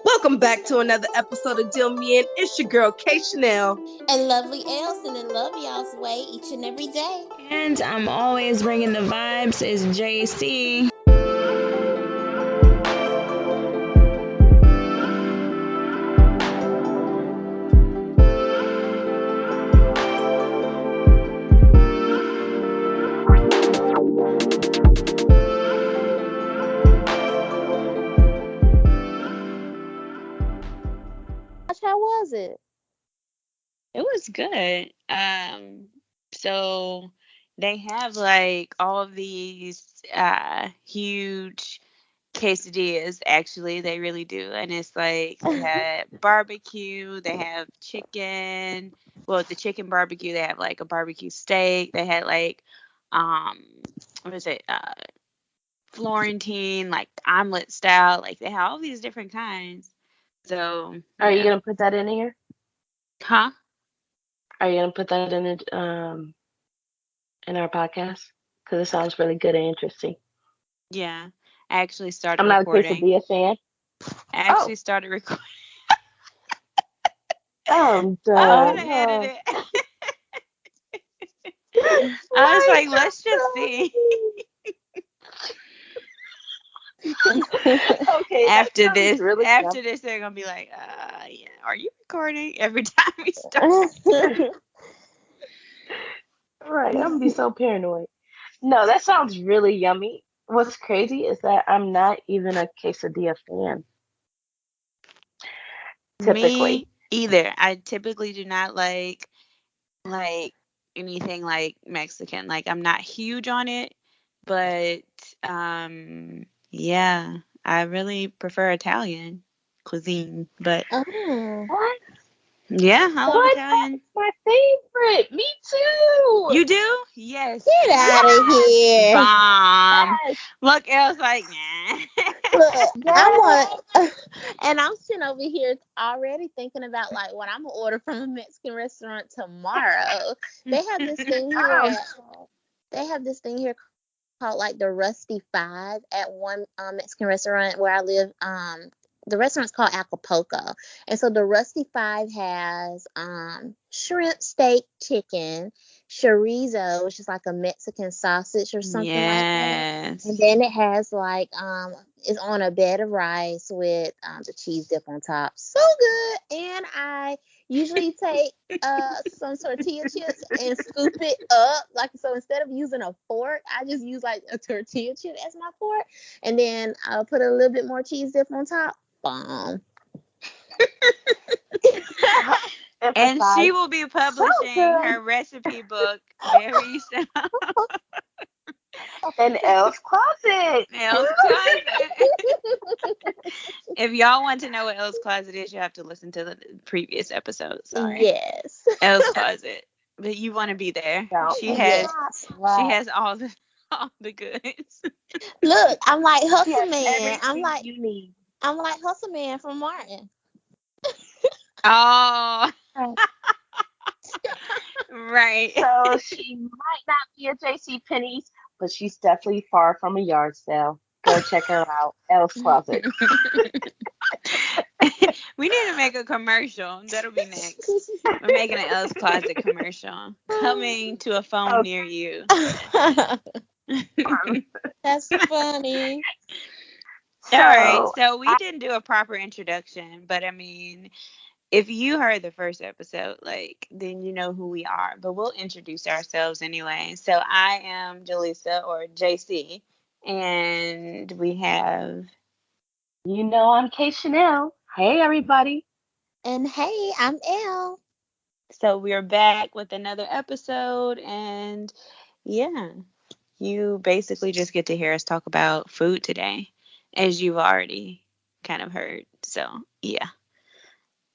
Welcome back to another episode of Deal Me In. It's your girl, K Chanel. And lovely Elson and love y'all's way each and every day. And I'm always bringing the vibes is JC. How was it? It was good. So they have like all of these huge quesadillas. Actually, they really do, and it's like they have barbecue, they have chicken. Well, the chicken barbecue, they have like a barbecue steak. They had like what is it? Florentine, like omelet style. Like they have all these different kinds. So Are you yeah. gonna put that in here? Huh? Are you gonna put that in our podcast? Because it sounds really good and interesting. Yeah. I actually started I'm not recording. a quesadilla fan. I actually started recording. I'm done. I'm gonna edit it. I was like, let's just see. Okay. After this, really this, they're gonna be like, yeah, are you recording every time we start? Right. I'm gonna be so paranoid. No, that sounds really yummy. What's crazy is that I'm not even a quesadilla fan. Typically. Me either. I typically do not like anything like Mexican. Like I'm not huge on it, but yeah, I really prefer Italian cuisine. But What? yeah, I love Italian. That's my favorite. Me too. You do? Yes. Get out of here. Bomb. Yes. Look, Elle's like, nah. Look, and I'm sitting over here already thinking about like what I'm gonna order from a Mexican restaurant tomorrow. They have this thing here. They have this thing here called like the Rusty Five at one Mexican restaurant where I live. The restaurant's called Acapulco, and so the Rusty Five has shrimp, steak, chicken, chorizo, which is like a Mexican sausage or something like that, and then it has like it's on a bed of rice with the cheese dip on top. So good, and I usually take some tortilla chips and scoop it up. Like, so instead of using a fork, I just use like a tortilla chip as my fork, and then I'll put a little bit more cheese dip on top. Bomb. And she will be publishing her recipe book very soon. In Elle's Closet. Elle's Closet. If y'all want to know what Elle's Closet is, you have to listen to the previous episode. Sorry. Yes. Elle's Closet. But you want to be there. She has all the goods. Look, I'm like Hustle Man. I'm like Hustle Man from Martin. Oh. Right. So she might not be a JC Penney's, but she's definitely far from a yard sale. Go check her out. Elle's Closet. We need to make a commercial. That'll be next. We're making an Elle's Closet commercial. Coming to a phone near you. That's funny. All right. So we didn't do a proper introduction, but I mean, if you heard the first episode, like, then you know who we are. But we'll introduce ourselves anyway. So I am Jaleesa, or JC, and we have... You know I'm K Chanel. Hey, everybody. And hey, I'm Elle. So we're back with another episode, and yeah, you basically just get to hear us talk about food today, as you've already kind of heard. So, yeah.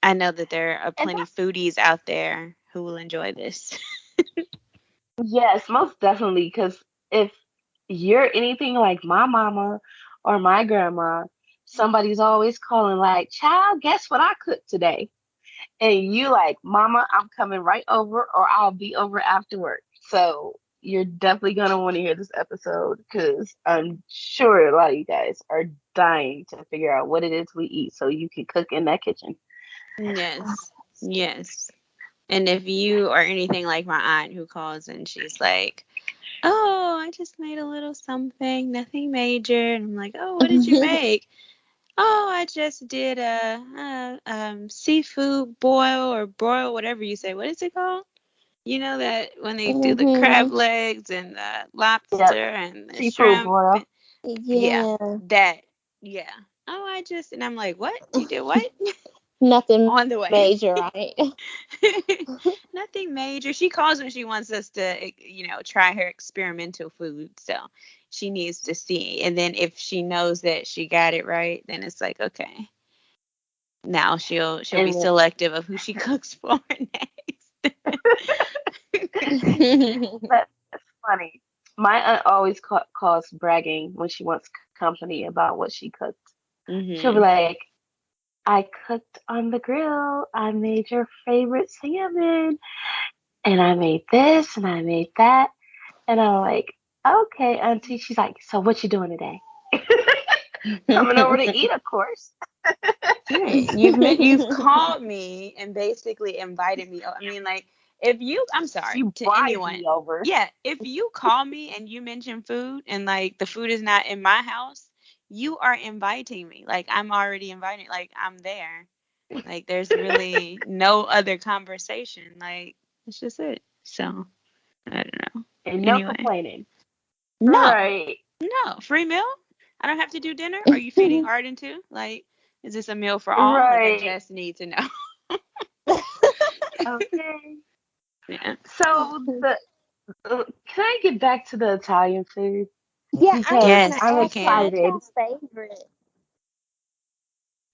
I know that there are plenty of foodies out there who will enjoy this. Yes, most definitely. Because if you're anything like my mama or my grandma, somebody's always calling like, child, guess what I cooked today? And you like, mama, I'm coming right over, or I'll be over after work. So you're definitely going to want to hear this episode, because I'm sure a lot of you guys are dying to figure out what it is we eat so you can cook in that kitchen. Yes. Yes. And if you are anything like my aunt who calls and she's like, oh, I just made a little something, nothing major. And I'm like, oh, what did you make? Oh, I just did a seafood boil or broil, whatever you say. What is it called? You know that when they do the crab legs and the lobster Yep. and the Seafood shrimp. boil. Yeah, Yeah. that. Yeah. Oh, and I'm like, what? You did what? Nothing On the way. major, right? Nothing major. She calls when she wants us to, try her experimental food. So she needs to see. And then if she knows that she got it right, then it's like, okay. Now she'll be And selective of who she cooks for next. that's funny. My aunt always calls bragging when she wants company about what she cooked. She'll be Mhm. like, I cooked on the grill. I made your favorite salmon. And I made this and I made that. And I'm like, okay, auntie. She's like, so what you doing today? Coming over to eat, of course. Right. You've called me and basically invited me. I mean, like, I'm sorry You to bribed anyone. me over. Yeah, if you call me and you mention food and like the food is not in my house, you are inviting me. Like I'm already invited. Like I'm there. Like there's really no other conversation. Like it's just it. So I don't know. And no Anyway, complaining. no, Right. no free meal. I don't have to do dinner. Are you feeding Arden too? Like, is this a meal for all? Like I Right. just need to know. Okay. Yeah. So can I get back to the Italian food? Yeah, I was Because gonna Yes, I'm we ask you, can. what's excited. your favorite?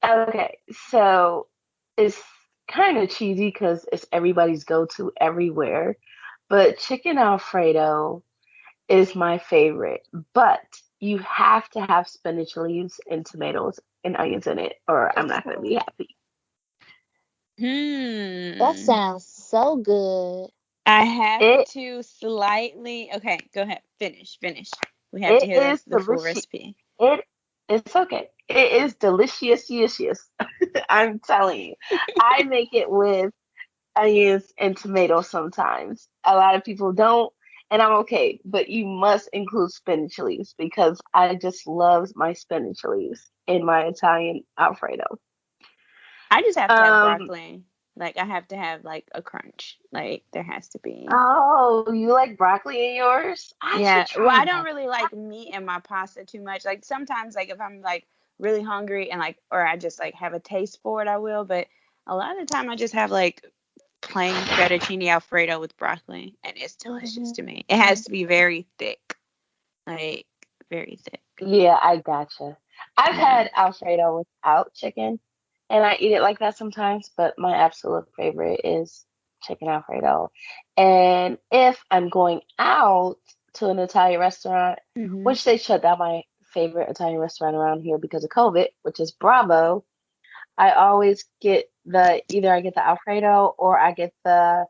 Okay, so it's kind of cheesy because it's everybody's go-to everywhere, but chicken Alfredo is my favorite. But you have to have spinach leaves and tomatoes and onions in it, or I'm not gonna be Ooh, happy. that Hmm. sounds so good. I have It to slightly. Okay, go ahead. Finish. Finish. We have to it hear is the full delicious. recipe. It it's okay. It is delicious, yes, yes. I'm telling you. I make it with onions and tomatoes sometimes. A lot of people don't, and I'm okay, but you must include spinach leaves because I just love my spinach leaves in my Italian Alfredo. I just have to have Um, broccoli. Like I have to have like a crunch. Like there has to be. oh, you like broccoli in yours? I should Yeah. Well, try I don't that. really like meat in my pasta too much. Like sometimes, like if I'm like really hungry and like, or I just like have a taste for it, I will. But a lot of the time, I just have like plain fettuccine alfredo with broccoli, and it's delicious to me. It has Mhm. to be very thick, like very thick. Yeah, I gotcha. I've Yeah. had Alfredo without chicken, and I eat it like that sometimes, but my absolute favorite is chicken Alfredo. And if I'm going out to an Italian restaurant, Mhm. which they shut down my favorite Italian restaurant around here because of COVID, which is Bravo, I always get either I get the Alfredo or I get the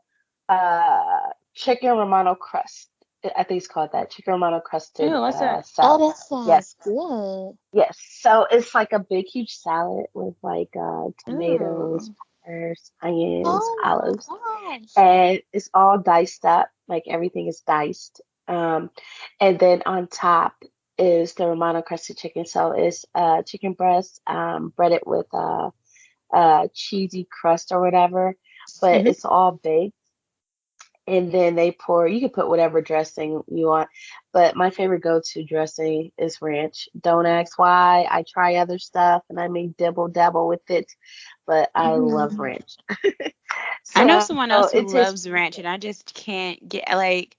chicken Romano crust. I think it's called that chicken Romano crusted Oh, what's that? Oh, salad. that Yes. sounds good. Yes, so it's like a big, huge salad with like tomatoes, Oh. peppers, onions, Oh my olives, gosh. and it's all diced up. Like everything is diced. And then on top is the Romano crusted chicken. So it's chicken breast, breaded with cheesy crust or whatever, but Mhm. it's all baked. And then they pour, you can put whatever dressing you want, but my favorite go-to dressing is ranch. Don't ask why. I try other stuff and I may dibble dabble with it, but I love Mhm. ranch. I know So someone else who it tastes loves pretty ranch, good. and I just can't get like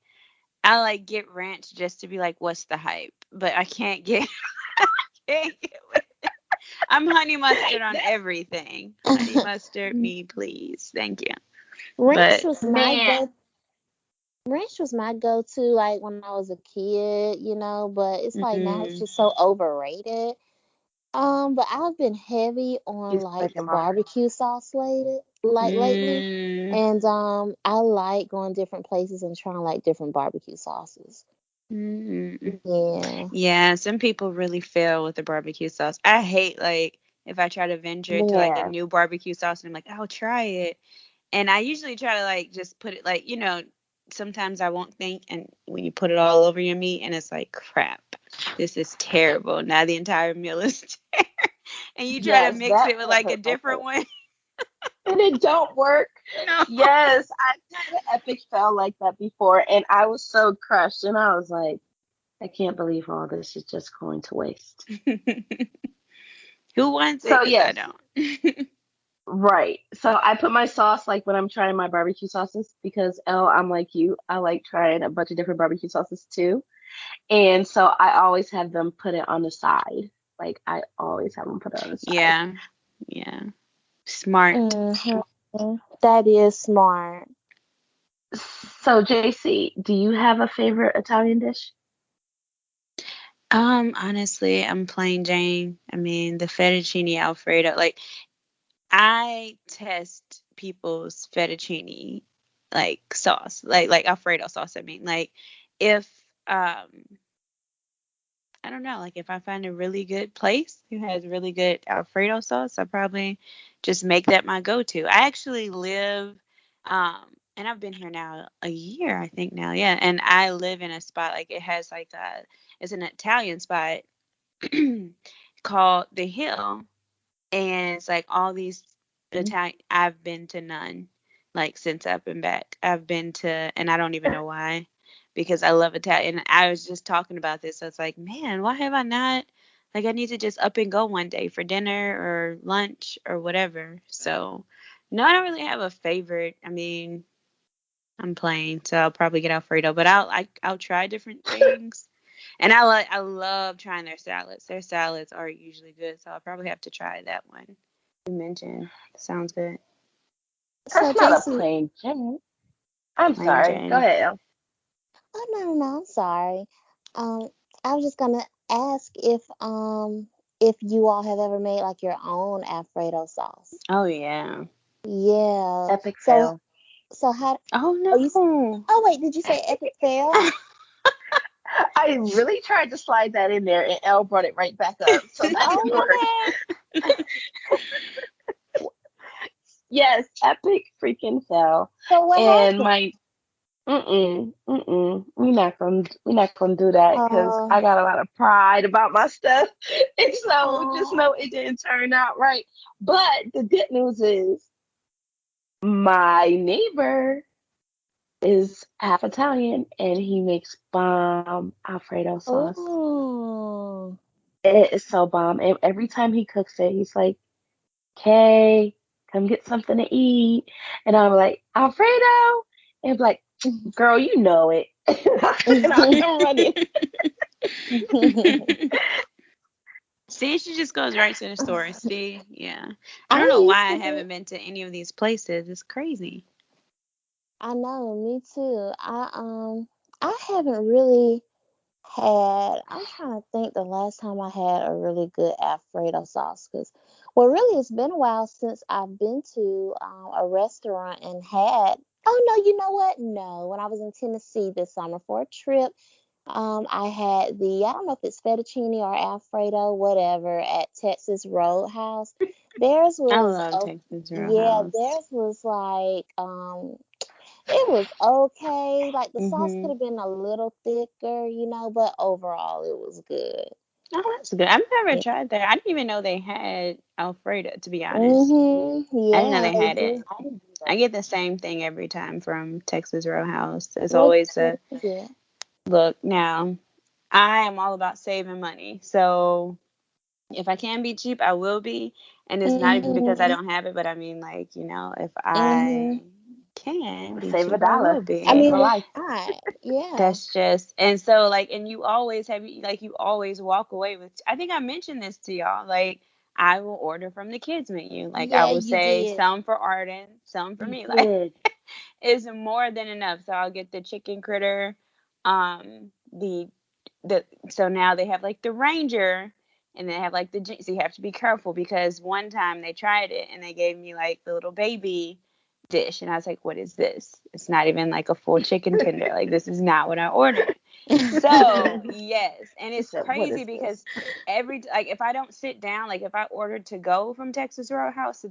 I like get ranch just to be like, what's the hype? But I can't get, can't get with it. I'm honey mustard on everything. Honey mustard, me please, thank you. Ranch But was my Man, go. Ranch was my go-to, like when I was a kid, but it's like now it's mm, just so overrated. But I've been heavy on you like stuck the in my heart. barbecue sauce lately. mm, And I like going different places and trying like different barbecue sauces. Mm. Yeah. Yeah, some people really fail with the barbecue sauce. I hate like if I try to venture to like a Yeah. new barbecue sauce and I'm like, I'll try it. And I usually try to like just put it like, sometimes I won't think and when you put it all over your meat and it's like crap. This is terrible. Now the entire meal is and you try to Yes, mix that it with would like a hurt my different stomach. one. And it don't work. No. Yes, I've had an epic fail like that before, and I was so crushed, and I was like, I can't believe all this is just going to waste. Who wants it? So Because I yes, don't. right. So I put my sauce like when I'm trying my barbecue sauces because I'm like you. I like trying a bunch of different barbecue sauces too. And so I always have them put it on the side. Like I always have them put it on the side. Yeah. Yeah. Smart. That is smart. So JC, do you have a favorite Italian dish? Honestly, I'm plain Jane. I mean, the fettuccine alfredo. Like, I test people's fettuccine like sauce, like alfredo sauce. I mean, like if I don't know, like if I find a really good place who has really good Alfredo sauce, I probably just make that my go-to. I actually live, and I've been here now a year, I think now, yeah. And I live in a spot like it has like it's an Italian spot called The Hill, and it's like all these Italian. I've been to none, like since I've been back. I've been to, and I don't even know why, because I love Italian. I was just talking about this. I was like, man, why have I not? Like, I need to just up and go one day for dinner or lunch or whatever. So, no, I don't really have a favorite. I mean, I'm plain, so I'll probably get Alfredo, but I'll try different things. And I love trying their salads. Their salads are usually good, so I'll probably have to try that one you mentioned. Sounds good. So That's not a JC, plain Jane. I'm Plain sorry. Go Jane. ahead, Elle. oh no, I'm sorry. Um, I was just gonna ask if you all have ever made like your own Alfredo sauce. Oh yeah. Yeah. Epic So fail. so how Oh are you? no. Oh wait, did you say epic fail? I really tried to slide that in there, and Elle brought it right back up, so that didn't work. Oh Yes, epic freaking fail. no. So what And happened? my we're not gonna do that because Uh I got a lot of pride about my stuff, and so just oh know it didn't turn out right. But the good news is my neighbor is half Italian, and he makes bomb Alfredo sauce. oh. It is so bomb. And every time he cooks it, he's like, "Kay, come get something to eat." And I'm like, "Alfredo," and he's like, "Girl, you know it." And I come running. See, she just goes right to the store. See, yeah. I I don't know used why I to be. haven't been to any of these places. It's crazy. I know, me too. I haven't really had. I'm trying to think the last time I had a really good Alfredo sauce. Cause, well, really, it's been a while since I've been to a restaurant and had. Oh no, you know what? No, when I was in Tennessee this summer for a trip, I had I don't know if it's fettuccine or Alfredo, whatever, at Texas Roadhouse. Theirs I was, love oh, Texas yeah, Roadhouse. theirs was like, it was okay. Like the sauce could Mhm. have been a little thicker, but overall it was good. Oh, that's good. I've never Yeah. tried that. I didn't even know they had Alfredo, to be honest. Mhm. I didn't know Yeah, they they had it. do. I get the same thing every time from Texas Roadhouse. It's What always what a you get? look. Now, I am all about saving money. So if I can be cheap, I will be. And it's not even because I Mhm. don't have it, but I mean, like, if Mhm. I can be Save a cheap, I will dollar, I be. save a mean, life. why? Yeah. That's just, and so like, and you always have, like, you always walk away with, I think I mentioned this to y'all, like, I will order from the kids menu. Like, I Yeah, will you say did. some for Arden, some for You me. Like, did. it's more than enough. So I'll get the chicken critter, the so now they have like the Ranger, and they have like so you have to be careful because one time they tried it and they gave me like the little baby dish, and I was like, what is this? It's not even like a full chicken tender. Like, this is not what I ordered. So yes, and She it's said, "What crazy is because this?" if I don't sit down, like if I ordered to go from Texas Roadhouse,